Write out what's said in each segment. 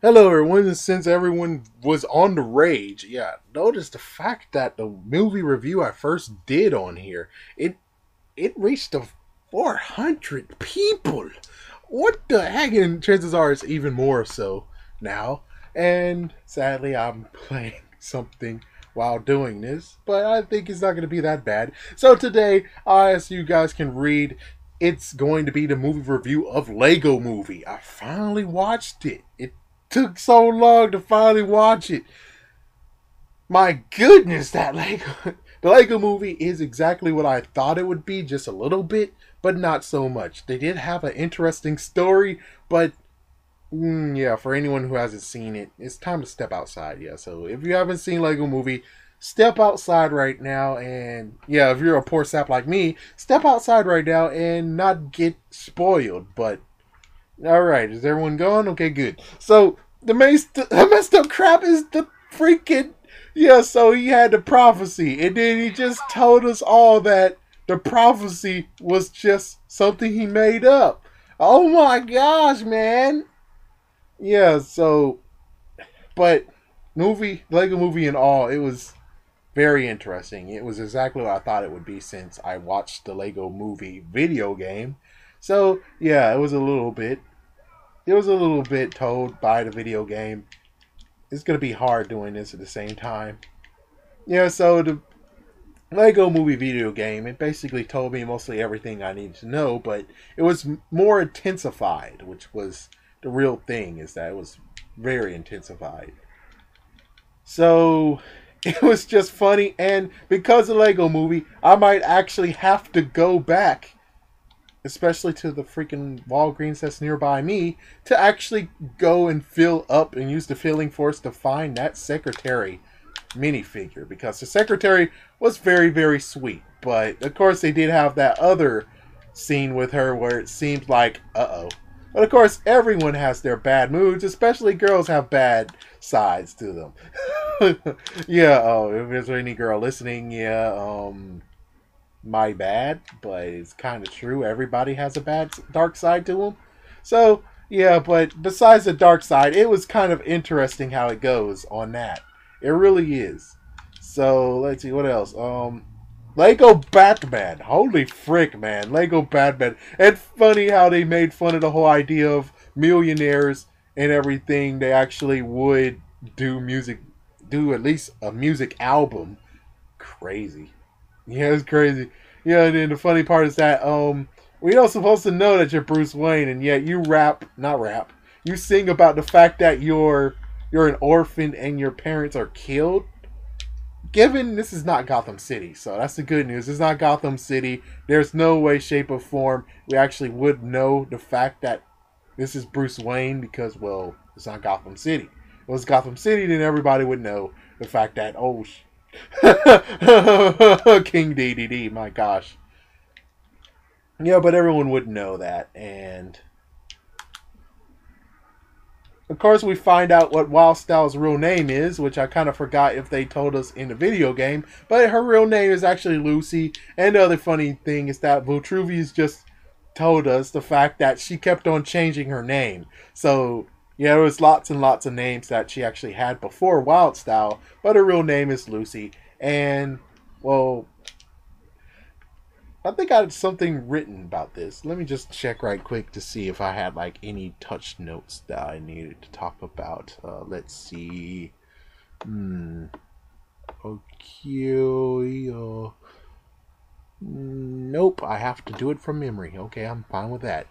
Hello, everyone. And since everyone was on the rage, notice the fact that the movie review I first did on here, it reached the 400 people. What the heck? And chances are it's even more so now. And sadly, I'm playing something while doing this, but I think it's not going to be that bad. So today, as you guys can read, it's going to be the movie review of Lego Movie. I finally watched it. It took so long to finally watch it. My goodness, that Lego the Lego Movie is exactly what I thought it would be, just a little bit, but not so much. They did have an interesting story, but yeah, for anyone who hasn't seen it, it's time to step outside. Yeah, so if you haven't seen Lego Movie, step outside right now, and yeah, if you're a poor sap like me, step outside right now and not get spoiled. But all right, is everyone going? Okay, good. So the messed up crap is the freaking yeah. So he had the prophecy, and then he just told us all that the prophecy was just something he made up. Oh my gosh, man! Yeah. So, but Lego Movie and all, it was very interesting. It was exactly what I thought it would be since I watched the Lego Movie video game. So yeah, it was a little bit told by the video game. It's gonna be hard doing this at the same time. Yeah, so the Lego Movie video game, it basically told me mostly everything I needed to know, but it was more intensified, which was the real thing, is that it was very intensified. So it was just funny, and because of Lego Movie, I might actually have to go back, especially to the freaking Walgreens that's nearby me, to actually go and fill up and use the filling force to find that secretary minifigure, because the secretary was very, very sweet. But of course, they did have that other scene with her where it seemed like, uh oh. But of course, everyone has their bad moods, especially girls have bad sides to them. Yeah, oh, if there's any girl listening, yeah, my bad, but it's kind of true. Everybody has a bad dark side to them. So yeah, but besides the dark side, it was kind of interesting how it goes on that. It really is. So let's see what else. Lego Batman. Holy frick, man! Lego Batman. It's funny how they made fun of the whole idea of millionaires and everything. They actually would do music, do at least a music album. Crazy. Yeah, it's crazy. Yeah, and then the funny part is that we don't supposed to know that you're Bruce Wayne, and yet you not rap. You sing about the fact that you're an orphan and your parents are killed. Given this is not Gotham City, so that's the good news. It's not Gotham City. There's no way, shape, or form we actually would know the fact that this is Bruce Wayne because, well, it's not Gotham City. If it was Gotham City, then everybody would know the fact that, oh, King DDD, my gosh. Yeah, but everyone would know that. And of course, we find out what Wild Style's real name is, which I kind of forgot if they told us in the video game. But her real name is actually Lucy. And the other funny thing is that Vitruvius just told us the fact that she kept on changing her name. So yeah, there was lots and lots of names that she actually had before Wild Style, but her real name is Lucy. And, well, I think I had something written about this. Let me just check right quick to see if I had, like, any touch notes that I needed to talk about. Let's see. Okay. Nope, I have to do it from memory. Okay, I'm fine with that.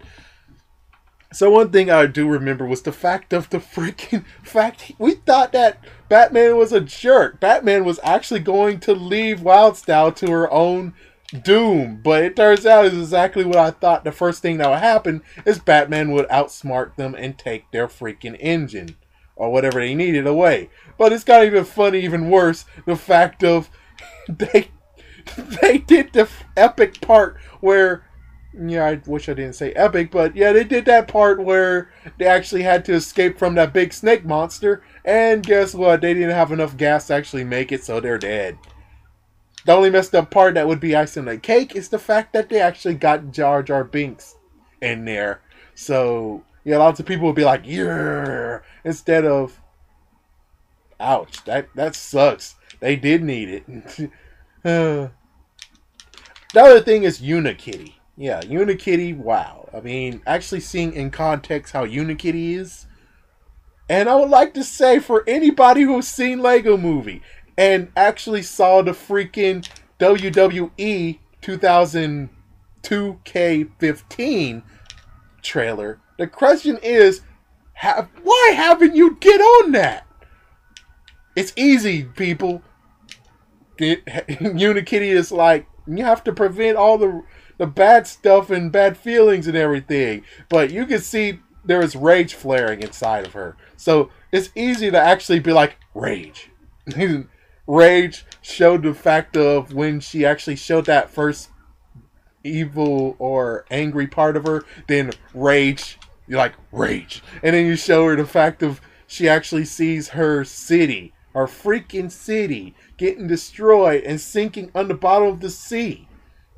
So one thing I do remember was the fact of the freaking fact we thought that Batman was a jerk. Batman was actually going to leave Wildstyle to her own doom, but it turns out is exactly what I thought. The first thing that would happen is Batman would outsmart them and take their freaking engine or whatever they needed away. But it's got even funny, even worse, the fact of they they did the epic part where, yeah, I wish I didn't say epic, but yeah, they did that part where they actually had to escape from that big snake monster, and guess what? They didn't have enough gas to actually make it, so they're dead. The only messed up part that would be icing on the cake is the fact that they actually got Jar Jar Binks in there. So, Yeah, lots of people would be like, yeah, instead of, ouch, that sucks. They did need it. The other thing is Unikitty. Yeah, Unikitty, wow. I mean, actually seeing in context how Unikitty is. And I would like to say for anybody who's seen Lego Movie and actually saw the freaking WWE 2002 K15 trailer, the question is, why haven't you get on that? It's easy, people. Unikitty is like, you have to prevent all the bad stuff and bad feelings and everything. But you can see there is rage flaring inside of her. So it's easy to actually be like, rage. Rage showed the fact of when she actually showed that first evil or angry part of her, then rage, you're like, rage. And then you show her the fact of she actually sees her city, her freaking city, getting destroyed and sinking on the bottom of the sea.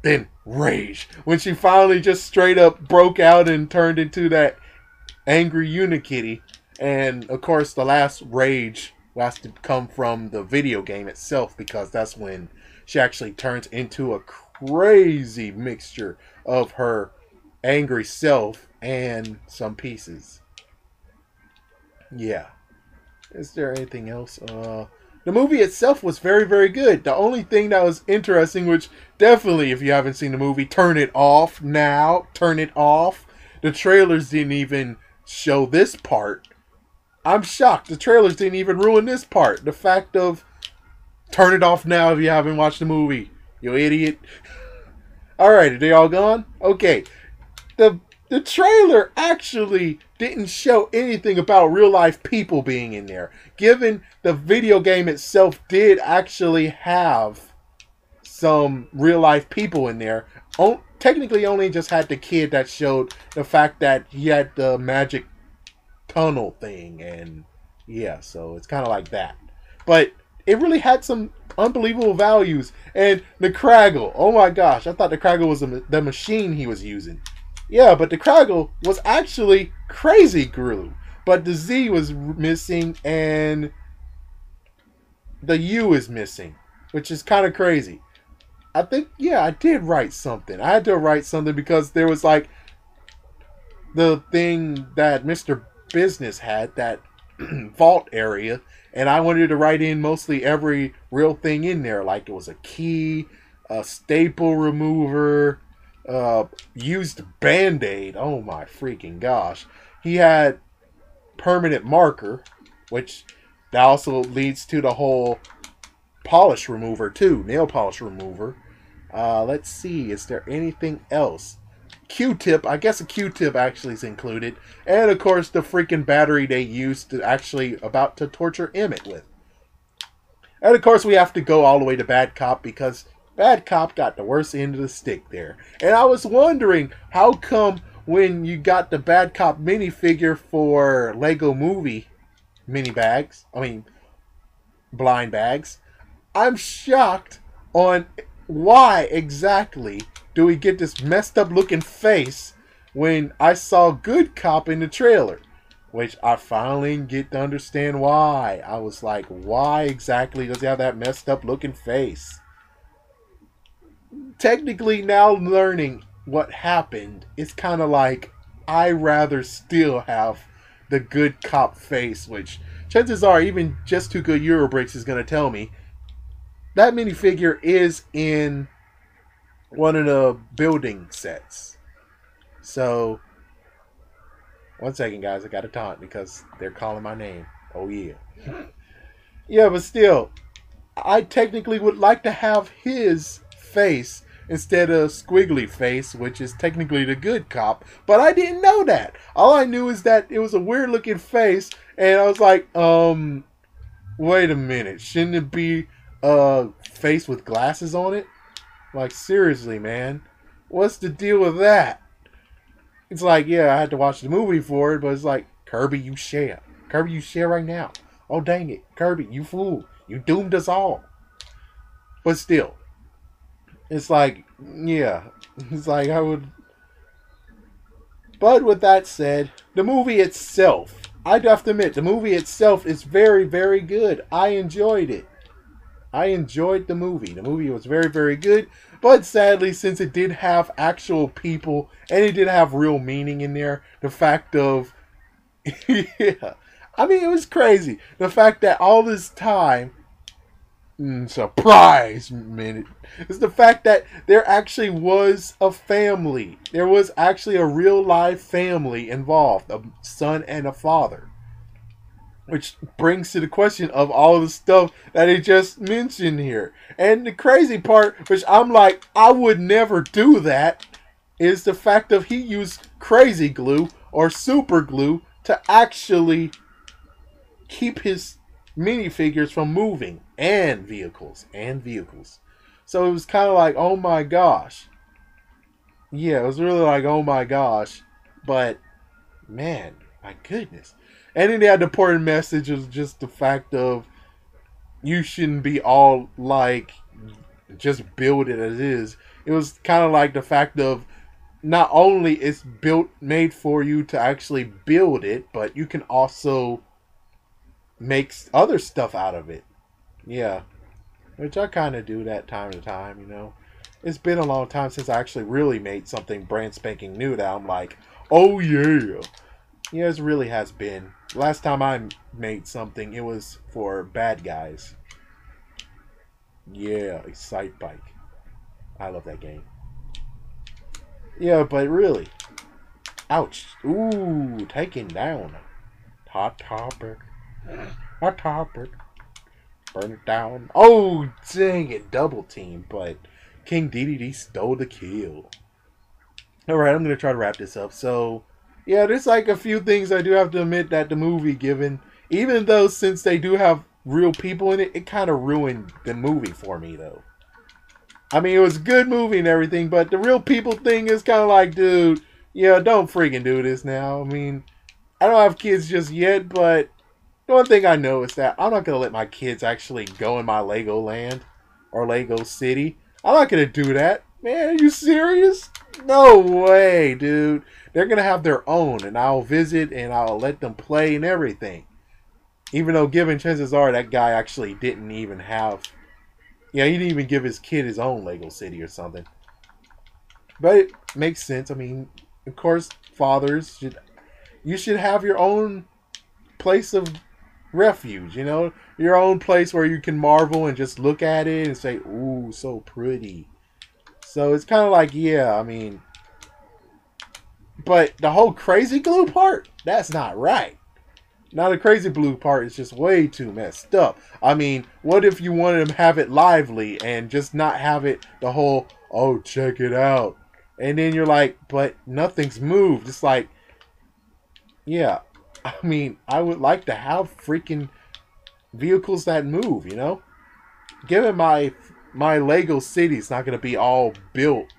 Then rage. When she finally just straight up broke out and turned into that angry Unikitty. And of course the last rage has to come from the video game itself, because that's when she actually turns into a crazy mixture of her angry self and some pieces. Yeah. Is there anything else? The movie itself was very, very good. The only thing that was interesting, which definitely, if you haven't seen the movie, turn it off now. Turn it off. The trailers didn't even show this part. I'm shocked. The trailers didn't even ruin this part. The fact of, turn it off now if you haven't watched the movie. You idiot. Alright, are they all gone? Okay. The trailer actually didn't show anything about real life people being in there. Given the video game itself did actually have some real life people in there. Technically only just had the kid that showed the fact that he had the magic tunnel thing. And yeah, so it's kind of like that. But it really had some unbelievable values. And the Craggle, oh my gosh, I thought the Craggle was the machine he was using. Yeah, but the Craggle was actually Crazy Glue. But the Z was missing and the U is missing, which is kind of crazy. I think, yeah, I did write something. I had to write something because there was like the thing that Mr. Business had, that vault area, and I wanted to write in mostly every real thing in there. Like it was a key, a staple remover, used Band-Aid. Oh my freaking gosh. He had permanent marker, which that also leads to the whole polish remover too. Nail polish remover. Let's see. Is there anything else? Q-tip. I guess a Q-tip actually is included. And of course the freaking battery they used to actually about to torture Emmett with. And of course we have to go all the way to Bad Cop because Bad Cop got the worst end of the stick there. And I was wondering, how come when you got the Bad Cop minifigure for Lego Movie blind bags, I'm shocked on why exactly do we get this messed up looking face when I saw Good Cop in the trailer. Which I finally get to understand why. I was like, why exactly does he have that messed up looking face? Technically, now learning what happened, it's kind of like I rather still have the Good Cop face, which chances are even Just Too Good Eurobricks is going to tell me that minifigure is in one of the building sets. So, one second, guys, I got to taunt because they're calling my name. Oh yeah. Yeah, but still, I technically would like to have his face instead of Squiggly Face, which is technically the Good Cop. But I didn't know that. All I knew is that it was a weird looking face, and I was like, wait a minute, shouldn't it be a face with glasses on it? Like, seriously, man, what's the deal with that? It's like, yeah, I had to watch the movie for it, but it's like, Kirby, you share. Kirby, you share right now. Oh, dang it. Kirby, you fool. You doomed us all. But still, it's like, yeah. It's like I would... But with that said, the movie itself, I do have to admit, the movie itself is very, very good. I enjoyed it. I enjoyed the movie. The movie was very, very good. But sadly, since it did have actual people and it did have real meaning in there, the fact of, yeah, I mean, it was crazy. The fact that all this time, surprise minute, is the fact that there actually was a family. There was actually a real life family involved, a son and a father. Which brings to the question of all the stuff that he just mentioned here. And the crazy part, which I'm like, I would never do that, is the fact of he used crazy glue or super glue to actually keep his minifigures from moving. And vehicles. So it was kind of like, oh my gosh. Yeah, it was really like, oh my gosh. But, man, my goodness. And then they had the important message of just the fact of you shouldn't be all like just build it as is. It was kind of like the fact of not only it's made for you to actually build it, but you can also make other stuff out of it. Yeah, which I kind of do that time to time, you know. It's been a long time since I actually really made something brand spanking new that I'm like, oh yeah. Yeah, it really has been. Last time I made something, it was for bad guys. Yeah, Excite Bike. I love that game. Yeah, but really. Ouch. Ooh, taken down. Hot topic. Hot topic. Burn it down. Oh, dang it. Double team, but King DDD stole the kill. Alright, I'm going to try to wrap this up. So, yeah, there's like a few things I do have to admit that the movie even though since they do have real people in it, it kind of ruined the movie for me though. I mean, it was a good movie and everything, but the real people thing is kind of like, dude, yeah, don't freaking do this now. I mean, I don't have kids just yet, but the one thing I know is that I'm not going to let my kids actually go in my Lego land or Lego city. I'm not going to do that. Man, are you serious? No way, dude. They're going to have their own, and I'll visit, and I'll let them play and everything. Even though, given chances are, that guy actually didn't even have... Yeah, he didn't even give his kid his own Lego city or something. But it makes sense. I mean, of course, fathers, you should have your own place of refuge, you know? Your own place where you can marvel and just look at it and say, ooh, so pretty. So it's kind of like, yeah, I mean... But the whole crazy glue part, that's not right. Now the crazy blue part is just way too messed up. I mean, what if you wanted to have it lively and just not have it the whole, oh, check it out. And then you're like, but nothing's moved. It's like, yeah, I mean, I would like to have freaking vehicles that move, you know? Given my Lego city's not going to be all built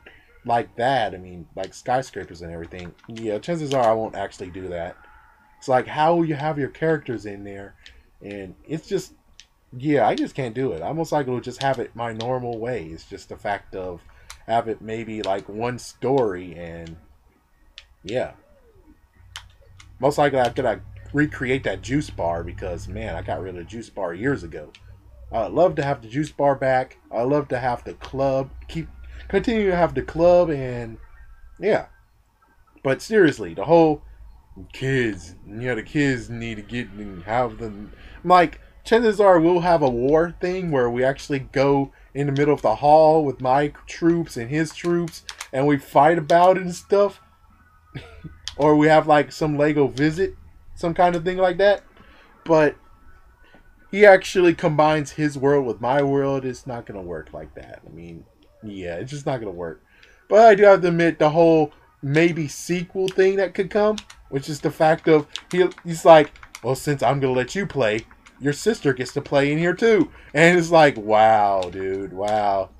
like that. I mean, like skyscrapers and everything. Yeah, chances are I won't actually do that. It's like, how will you have your characters in there? And it's just, yeah, I just can't do it. I most likely will just have it my normal way. It's just the fact of have it maybe like one story and, yeah. Most likely I'm going to recreate that juice bar because, man, I got rid of the juice bar years ago. I'd love to have the juice bar back. I'd love to have the club, continue to have the club, and yeah. But seriously, the whole kids, the kids need to get and have them. Like, chances are we'll have a war thing where we actually go in the middle of the hall with my troops and his troops, and we fight about it and stuff. Or we have like some Lego visit, some kind of thing like that. But he actually combines his world with my world. It's not going to work like that. I mean, yeah, it's just not going to work. But I do have to admit the whole maybe sequel thing that could come, which is the fact of he's like, well, since I'm going to let you play, your sister gets to play in here too. And it's like, wow, dude, wow.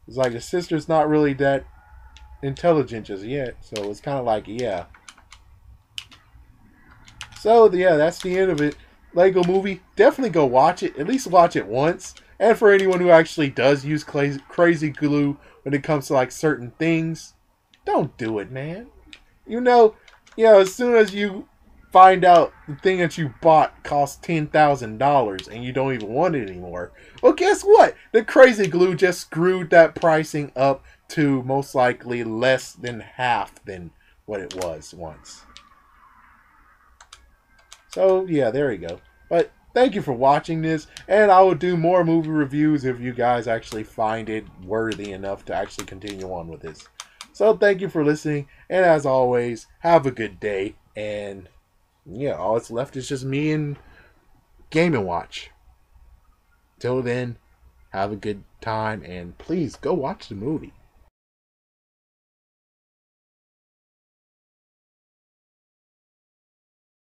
It's like the sister's not really that intelligent just yet. So it's kind of like, yeah. So, yeah, that's the end of it. Lego movie, definitely go watch it. At least watch it once. And for anyone who actually does use crazy glue when it comes to like certain things, don't do it, man. You know, as soon as you find out the thing that you bought cost $10,000 and you don't even want it anymore, well, guess what? The crazy glue just screwed that pricing up to most likely less than half than what it was once. So, yeah, there you go. But thank you for watching this, and I will do more movie reviews if you guys actually find it worthy enough to actually continue on with this. So, thank you for listening, and as always, have a good day, and yeah, all that's left is just me and Game and Watch. Till then, have a good time, and please go watch the movie.